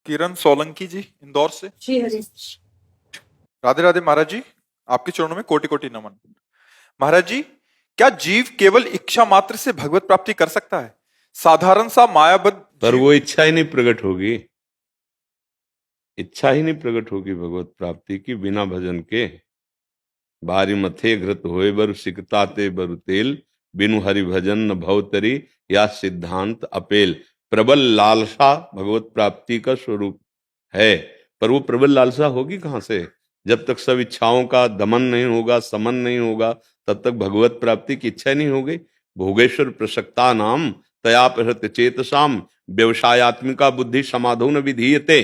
किरण सोलंकी जी इंदौर से। श्री हरि। राधे राधे महाराज जी, आपके चरणों में कोटि कोटि नमन। महाराज जी, क्या जीव केवल इच्छा मात्र से भगवत प्राप्ति कर सकता है? साधारण सा मायाबद्ध पर जीव। वो इच्छा ही नहीं प्रकट होगी, इच्छा ही नहीं प्रकट होगी भगवत प्राप्ति की बिना भजन के। बारी मथे घृत होए बर सिकता ते बरु तेल, बिनु हरि भजन न भवतरी या सिद्धांत अपेल। प्रबल लालसा भगवत प्राप्ति का स्वरूप है, पर वो प्रबल लालसा होगी कहाँ से? जब तक सब इच्छाओं का दमन नहीं होगा, समन नहीं होगा, तब तक भगवत प्राप्ति की इच्छा नहीं होगी। भोगेश्वर प्रसक्ता नाम तया प्रहृत चेतसाम व्यवसायत्मिका बुद्धि समाधो न विधीयते।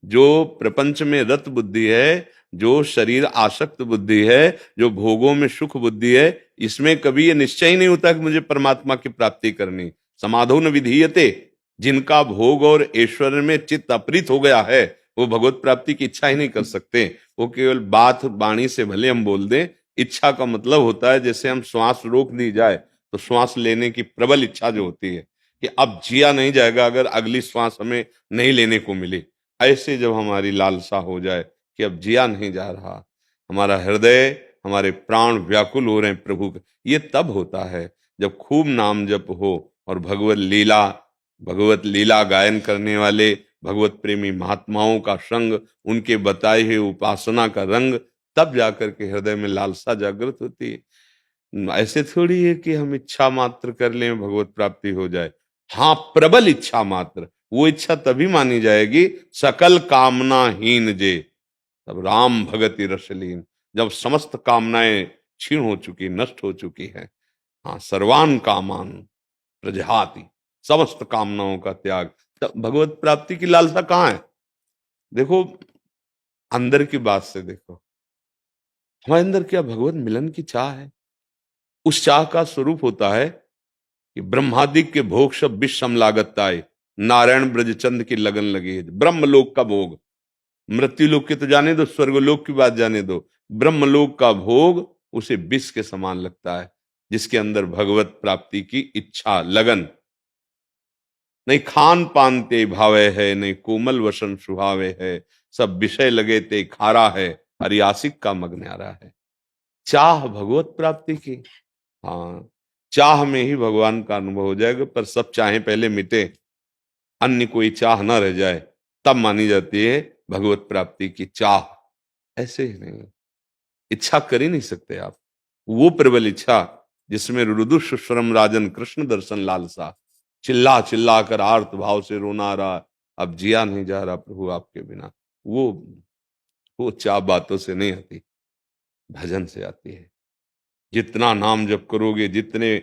जो प्रपंच में रत बुद्धि है, जो शरीर आसक्त बुद्धि है, जो भोगों में सुख बुद्धि है, इसमें कभी ये निश्चय ही नहीं होता कि मुझे परमात्मा की प्राप्ति करनी। समाधो न विधीयते। जिनका भोग और ऐश्वर्य में चित्त अपृत हो गया है, वो भगवत प्राप्ति की इच्छा ही नहीं कर सकते। वो केवल बात वाणी से भले हम बोल दें, इच्छा का मतलब होता है जैसे हम श्वास रोक दी जाए तो श्वास लेने की प्रबल इच्छा जो होती है कि अब जिया नहीं जाएगा अगर अगली श्वास हमें नहीं लेने को मिली। ऐसे जब हमारी लालसा हो जाए कि अब जिया नहीं जा रहा, हमारा हृदय, हमारे प्राण व्याकुल हो रहे हैं प्रभु के, ये तब होता है जब खूब नाम जप हो और भगवत लीला गायन करने वाले भगवत प्रेमी महात्माओं का संग, उनके बताए हुए उपासना का रंग, तब जाकर के हृदय में लालसा जागृत होती है। ऐसे थोड़ी है कि हम इच्छा मात्र कर लें भगवत प्राप्ति हो जाए। हाँ, प्रबल इच्छा मात्र, वो इच्छा तभी मानी जाएगी सकल कामनाहीन जे, तब राम भगति रसलीन। जब समस्त कामनाएं क्षीण हो चुकी, नष्ट हो चुकी है। हाँ, सर्वान कामान प्रजहाति, समस्त कामनाओं का त्याग, तब भगवत प्राप्ति की लालसा कहाँ है? देखो, अंदर की बात से देखो, हमारे अंदर क्या भगवत मिलन की चाह है? उस चाह का स्वरूप होता है कि ब्रह्मादिक के भोग सब विषम लागत आए, नारायण ब्रजचंद की लगन लगी है। ब्रह्मलोक का भोग, मृत्युलोक के तो जाने दो, स्वर्गलोक की बात जाने दो, ब्रह्मलोक का भोग उसे विष के समान लगता है। जिसके अंदर भगवत प्राप्ति की इच्छा, लगन नहीं, खान पान ते भावे है, नहीं कोमल वसन सुहावे है, सब विषय लगे ते खारा है, हरियासिक का मग्न आ रहा है। चाह भगवत प्राप्ति की, हाँ, चाह में ही भगवान का अनुभव हो जाएगा। पर सब चाहें पहले मिटे, अन्य कोई चाह न रह जाए, तब मानी जाती है भगवत प्राप्ति की चाह। ऐसे ही नहीं, इच्छा कर ही नहीं सकते आप। वो प्रबल इच्छा जिसमें रुदु सुश्रम राजन कृष्ण दर्शन लालसा, चिल्ला चिल्ला कर आर्त भाव से रोना आ रहा, अब जिया नहीं जा रहा प्रभु आपके बिना, वो चाह बातों से नहीं आती, भजन से आती है। जितना नाम जप करोगे, जितने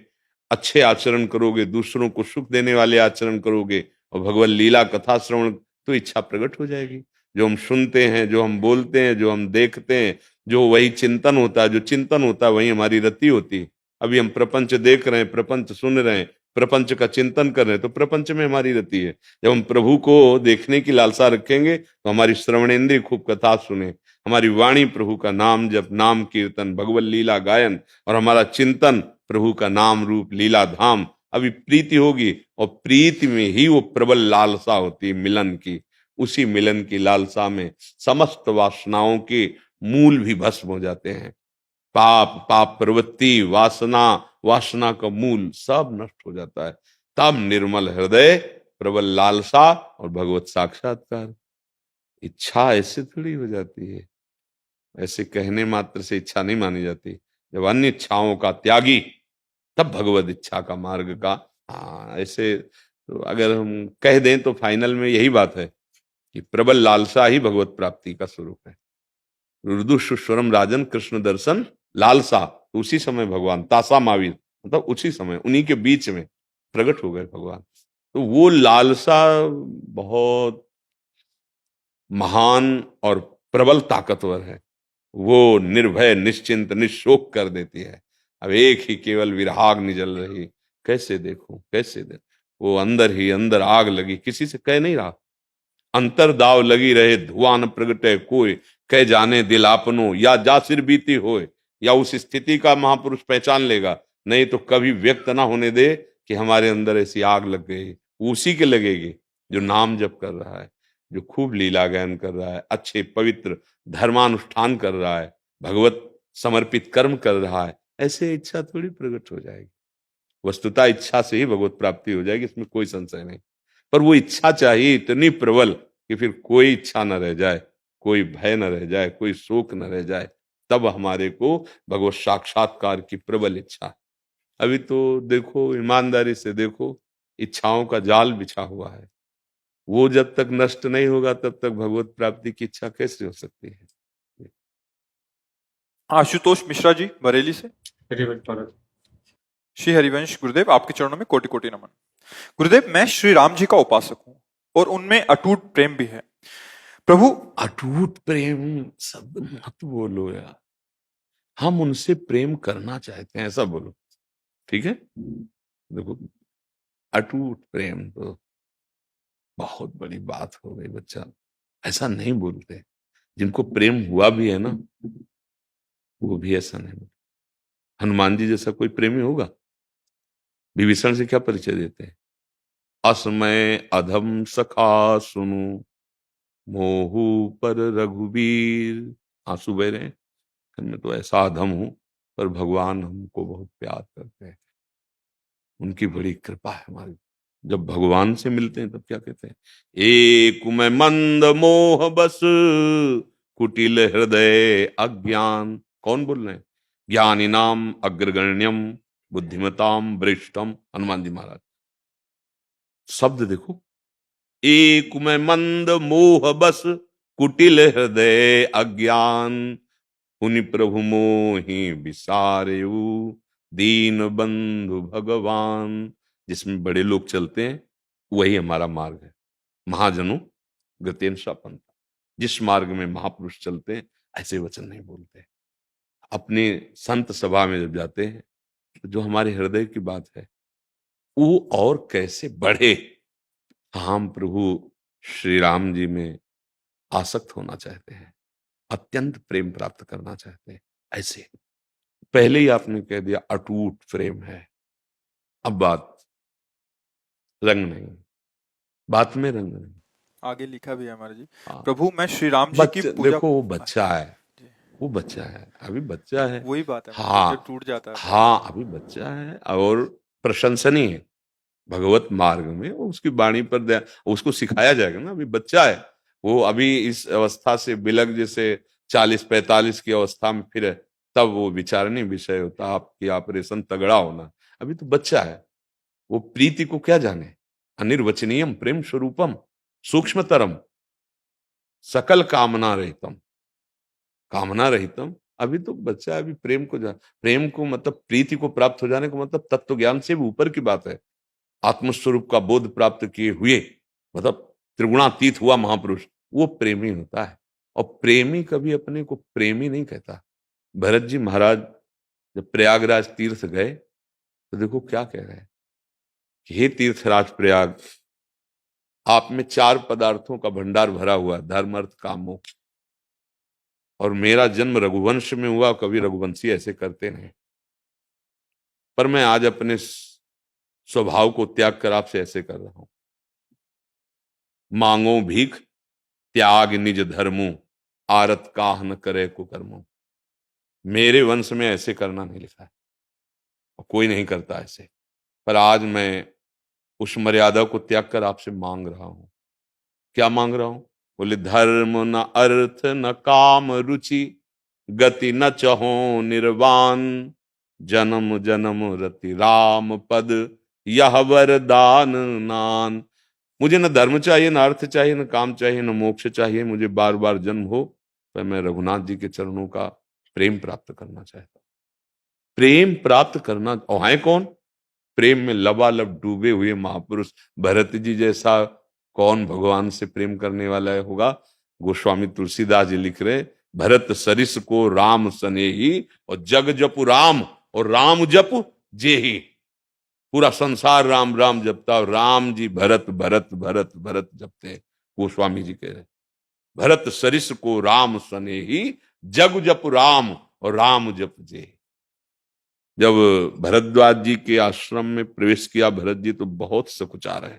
अच्छे आचरण करोगे, दूसरों को सुख देने वाले आचरण करोगे और भगवत लीला कथा श्रवण, तो इच्छा प्रकट हो जाएगी। जो हम सुनते हैं, जो हम बोलते हैं, जो हम देखते हैं, जो वही चिंतन होता है, जो चिंतन होता है वही हमारी रति होती है। अभी हम प्रपंच देख रहे हैं, प्रपंच सुन रहे हैं, प्रपंच का चिंतन कर रहे हैं, तो प्रपंच में हमारी रति है। जब हम प्रभु को देखने की लालसा रखेंगे तो हमारी श्रवणेन्द्रिय खूब कथा सुने, हमारी वाणी प्रभु का नाम जप, नाम कीर्तन, भगवत लीला गायन, और हमारा चिंतन प्रभु का नाम रूप लीला धाम। अभी प्रीति होगी और प्रीति में ही वो प्रबल लालसा होती है मिलन की। उसी मिलन की लालसा में समस्त वासनाओं के मूल भी भस्म हो जाते हैं। पाप, पाप प्रवृत्ति, वासना, वासना का मूल सब नष्ट हो जाता है। तब निर्मल हृदय, प्रबल लालसा और भगवत साक्षात्कार। इच्छा ऐसे थोड़ी हो जाती है, ऐसे कहने मात्र से इच्छा नहीं मानी जाती। जब अन्य इच्छाओं का त्यागी, तब भगवत इच्छा का मार्ग का। हाँ, ऐसे तो अगर हम कह दें तो फाइनल में यही बात है कि प्रबल लालसा ही भगवत प्राप्ति का स्वरूप है। रुदु सुस्वरम राजन कृष्ण दर्शन लालसा, तो उसी समय भगवान तासा महावीर, मतलब उसी समय उन्हीं के बीच में प्रकट हो गए भगवान। तो वो लालसा बहुत महान और प्रबल ताकतवर है। वो निर्भय, निश्चिंत, निशोक कर देती है। अब एक ही केवल विरहाग्नि जल रही, कैसे देखूं, कैसे देखूं। वो अंदर ही अंदर आग लगी, किसी से कह नहीं रहा। अंतर दाव लगी रहे, धुआं न प्रगटे कोई, कह जाने दिल आपनो, या जा सिर बीती होए। या उस स्थिति का महापुरुष पहचान लेगा, नहीं तो कभी व्यक्त ना होने दे कि हमारे अंदर ऐसी आग लग गई। उसी के लगेगी जो नाम जप कर रहा है, जो खूब लीला गायन कर रहा है, अच्छे पवित्र धर्मानुष्ठान कर रहा है, भगवत समर्पित कर्म कर रहा है, ऐसे इच्छा थोड़ी प्रकट हो जाएगी। वस्तुतः इच्छा से ही भगवत प्राप्ति हो जाएगी, इसमें कोई संशय नहीं। पर वो इच्छा चाहिए इतनी प्रबल कि फिर कोई इच्छा न रह जाए, कोई भय न रह जाए, कोई शोक न रह जाए, तब हमारे को भगवत साक्षात्कार की प्रबल इच्छा है। अभी तो देखो, ईमानदारी से देखो, इच्छाओं का जाल बिछा हुआ है। वो जब तक नष्ट नहीं होगा तब तक भगवत प्राप्ति की इच्छा कैसे हो सकती है। आशुतोष मिश्रा जी बरेली से। श्री हरिवंश गुरुदेव, आपके चरणों में कोटि कोटि नमन। गुरुदेव, मैं श्री राम जी का उपासक हूँ और उनमें अटूट प्रेम भी है। प्रभु, अटूट प्रेम शब्द मत बोलो यार, हम उनसे प्रेम करना चाहते हैं ऐसा बोलो, ठीक है। देखो, अटूट प्रेम तो बहुत बड़ी बात हो गई बच्चा, ऐसा नहीं बोलते। जिनको प्रेम हुआ भी है ना, वो भी ऐसा नहीं बोलते। हनुमान जी जैसा कोई प्रेमी होगा? विभीषण से क्या परिचय देते हैं? असमय अधम सखा सुनु, मोहू पर रघुवीर। आंसू बह रहे हैं, मैं तो ऐसा अधम हूं, पर भगवान हमको बहुत प्यार करते हैं, उनकी बड़ी कृपा है हमारी। जब भगवान से मिलते हैं तब क्या कहते हैं? एक मैं मंद मोह बस, कुटिल हृदय अज्ञान। कौन बोल रहे हैं? ज्ञानी नाम अग्रगण्यम, बुद्धिमताम वरिष्ठम, हनुमान जी महाराज। शब्द देखो, एक मैं मंद मोह बस, कुटिल हृदय अज्ञान, पुनि प्रभु मोहि विसारयु, दीन बंधु भगवान। जिसमें बड़े लोग चलते हैं वही हमारा मार्ग है। महाजनों गतेन पंथ, जिस मार्ग में महापुरुष चलते हैं ऐसे वचन नहीं बोलते। अपने संत सभा में जब जाते हैं तो जो हमारे हृदय की बात है वो और कैसे बढ़े, हम प्रभु श्री राम जी में आसक्त होना चाहते हैं, अत्यंत प्रेम प्राप्त करना चाहते हैं। ऐसे पहले ही आपने कह दिया अटूट प्रेम है। अब बात रंग नहीं, बात में रंग नहीं। आगे लिखा भी है हमारे जी। हाँ, प्रभु, मैं श्री राम जी की पूजा। देखो वो बच्चा है, जी, वो बच्चा है, अभी बच्चा है। वही बात है, हाँ जब टूट जाता है। हाँ, अभी बच्चा है और प्रशंसनीय है भगवत मार्ग में। वो उसकी वाणी पर दया, उसको सिखाया जाएगा ना, अभी बच्चा है वो। अभी इस अवस्था से बिलग जैसे 40-45 की अवस्था में फिर तब वो विचारणीय विषय होता आपकी ऑपरेशन तगड़ा होना। अभी तो बच्चा है, वो प्रीति को क्या जाने। अनिर्वचनीयम प्रेम स्वरूपम, सूक्ष्मतरम, सकल कामना रहितम, कामना रहितम। अभी तो बच्चा, अभी प्रेम को प्रेम को मतलब प्रीति को प्राप्त हो जाने का मतलब तत्व ज्ञान से भी ऊपर की बात है। आत्मस्वरूप का बोध प्राप्त किए हुए, मतलब त्रिगुणातीत हुआ महापुरुष, वो प्रेमी होता है। और प्रेमी कभी अपने को प्रेमी नहीं कहता। भरत जी महाराज जब प्रयागराज तीर्थ गए तो देखो क्या कह रहे हैं कि हे तीर्थराज प्रयाग, आप में 4 पदार्थों का भंडार भरा हुआ, धर्म अर्थ काम मोक्ष, और मेरा जन्म रघुवंश में हुआ, कभी रघुवंशी ऐसे करते नहीं। पर मैं आज अपने स्वभाव को त्याग कर आपसे ऐसे कर रहा हूं। मांगो भीख त्याग निज धर्मो, आरत काह न करे कुकर्मो। मेरे वंश में ऐसे करना नहीं लिखा है और कोई नहीं करता ऐसे। पर आज मैं उस मर्यादा को त्याग कर आपसे मांग रहा हूं। क्या मांग रहा हूं? बोले धर्म न अर्थ न काम रुचि, गति न चहो निर्वाण, जन्म जन्म रति राम पद, यह वरदान नान। मुझे न धर्म चाहिए, न अर्थ चाहिए, न काम चाहिए, न मोक्ष चाहिए। मुझे बार बार जन्म हो, पर मैं रघुनाथ जी के चरणों का प्रेम प्राप्त करना चाहता हूं। प्रेम प्राप्त करना, और है कौन? प्रेम में लबालब डूबे हुए महापुरुष। भरत जी जैसा कौन भगवान से प्रेम करने वाला होगा? गोस्वामी तुलसीदास जी लिख रहे, भरत सरिस को राम सनेही, और जग जपु राम, और राम जपु जेही। पूरा संसार राम राम जपता, और राम जी भरत भरत भरत भरत जपते हैं। गोस्वामी जी कह रहे, भरत सरिस को राम सनेही, जग जप राम, और राम जप जे। जब भरद्वाज जी के आश्रम में प्रवेश किया भरत जी तो बहुत सकुचा रहे,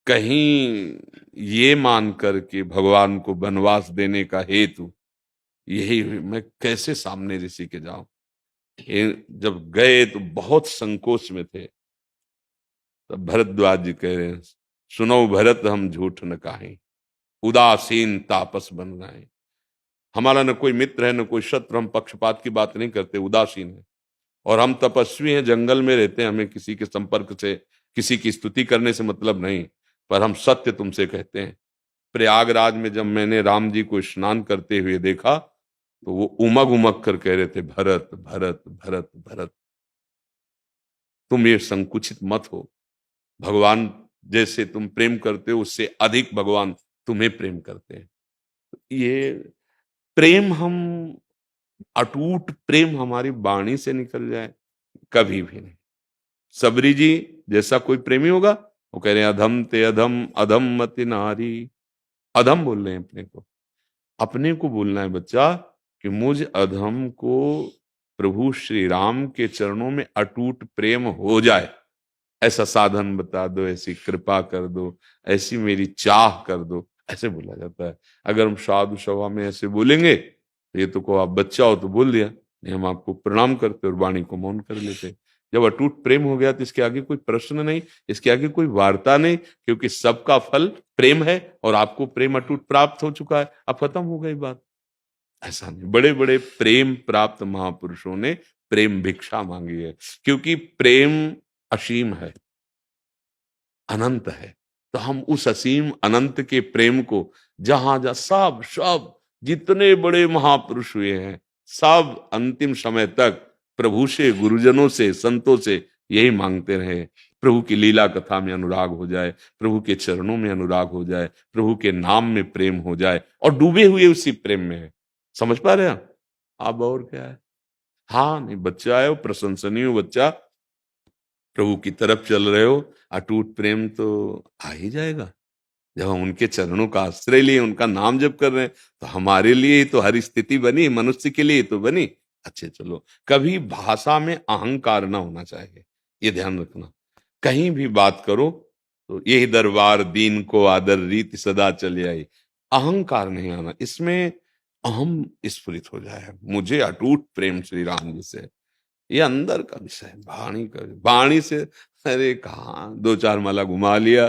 कहीं ये मान कर के भगवान को वनवास देने का हेतु यही हुई, मैं कैसे सामने ऋषि के जाऊं। जब गए तो बहुत संकोच में थे। तब भरद्वाज जी कह रहे हैं, सुनो भरत हम झूठ न काहें, उदासीन तापस बन गए। हमारा न कोई मित्र है न कोई शत्रु, हम पक्षपात की बात नहीं करते, उदासीन है। और हम तपस्वी हैं, जंगल में रहते हैं, हमें किसी के संपर्क से, किसी की स्तुति करने से मतलब नहीं। पर हम सत्य तुमसे कहते हैं, प्रयागराज में जब मैंने राम जी को स्नान करते हुए देखा तो वो उमग उमग कर कह रहे थे, भरत भरत भरत भरत। तुम ये संकुचित मत हो, भगवान जैसे तुम प्रेम करते हो उससे अधिक भगवान तुम्हें प्रेम करते हैं। ये प्रेम, हम अटूट प्रेम हमारी वाणी से निकल जाए, कभी भी नहीं। सबरी जी जैसा कोई प्रेमी होगा, वो कह रहे हैं अधम ते अधम अधम मति नारी। अधम बोल रहे हैं अपने को, अपने को बोलना है बच्चा कि मुझ अधम को प्रभु श्री राम के चरणों में अटूट प्रेम हो जाए, ऐसा साधन बता दो, ऐसी कृपा कर दो, ऐसी मेरी चाह कर दो, ऐसे बोला जाता है। अगर हम साधु सभा में ऐसे बोलेंगे तो ये तो को आप बच्चा हो तो बोल दिया, नहीं हम आपको प्रणाम करते और वाणी को मौन कर लेते। जब अटूट प्रेम हो गया तो इसके आगे कोई प्रश्न नहीं, इसके आगे कोई वार्ता नहीं, क्योंकि सबका फल प्रेम है और आपको प्रेम अटूट प्राप्त हो चुका है, अब खत्म हो गई बात। ऐसा नहीं, बड़े बड़े प्रेम प्राप्त महापुरुषों ने प्रेम भिक्षा मांगी है, क्योंकि प्रेम असीम है, अनंत है। तो हम उस असीम अनंत के प्रेम को जहां जहां सब सब जितने बड़े महापुरुष हुए हैं, सब अंतिम समय तक प्रभु से, गुरुजनों से, संतों से यही मांगते रहे, प्रभु की लीला कथा में अनुराग हो जाए, प्रभु के चरणों में अनुराग हो जाए, प्रभु के नाम में प्रेम हो जाए, और डूबे हुए उसी प्रेम में है। समझ पा रहे हैं आप? और क्या है? हाँ, नहीं बच्चा है, वो प्रशंसनीय बच्चा, प्रभु की तरफ चल रहे हो, अटूट प्रेम तो आ ही जाएगा। जब हम उनके चरणों का आश्रय लिए, उनका नाम जप कर रहे हैं, तो हमारे लिए ही तो हर स्थिति बनी, मनुष्य के लिए तो बनी। अच्छे चलो, कभी भाषा में अहंकार ना होना चाहिए, ये ध्यान रखना। कहीं भी बात करो तो यही दरबार दीन को आदर रीति सदा चले आई, अहंकार नहीं आना, इसमें अहम स्फुरित हो जाए, मुझे अटूट प्रेम श्री राम जी से। ये अंदर का विषय है, वाणी का। वाणी से अरे कहाँ दो चार माला घुमा लिया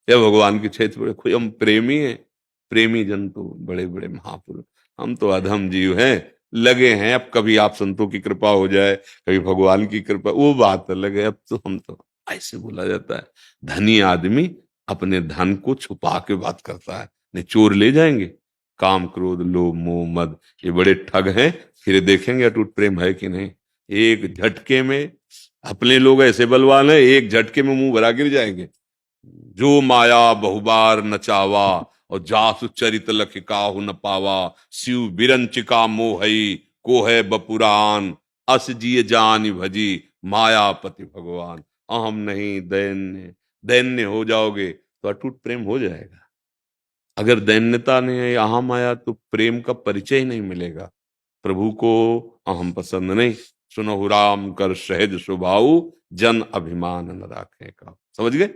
या भगवान के क्षेत्र में, कोई हम प्रेमी हैं? प्रेमी जन तो बड़े बड़े महापुरुष, हम तो अधम जीव हैं, लगे हैं। अब कभी आप संतों की कृपा हो जाए, कभी भगवान की कृपा, वो बात अलग है। अब तो हम तो ऐसे बोला जाता है, धनी आदमी अपने धन को छुपा के बात करता है, नहीं चोर ले जाएंगे। काम क्रोध लोभ मोह मद, ये बड़े ठग हैं, फिर देखेंगे अटूट प्रेम है कि नहीं। एक झटके में, अपने लोग ऐसे बलवान है, एक झटके में मुंह भरा गिर जाएंगे। जो माया बहुबार नचावा, और जासु चरित लख काहु न पावा, शिव बिरंचिका मोहई को है बपुरान, अस जिय जान भजी मायापति भगवान। अहम नहीं दैन्य, दैन्य हो जाओगे तो अटूट प्रेम हो जाएगा। अगर दैन्यता नहीं है, अहम आया तो प्रेम का परिचय ही नहीं मिलेगा। प्रभु को अहम पसंद नहीं। सुनहु राम कर सहज स्वभाव, जन अभिमान न राखे का। समझ गए?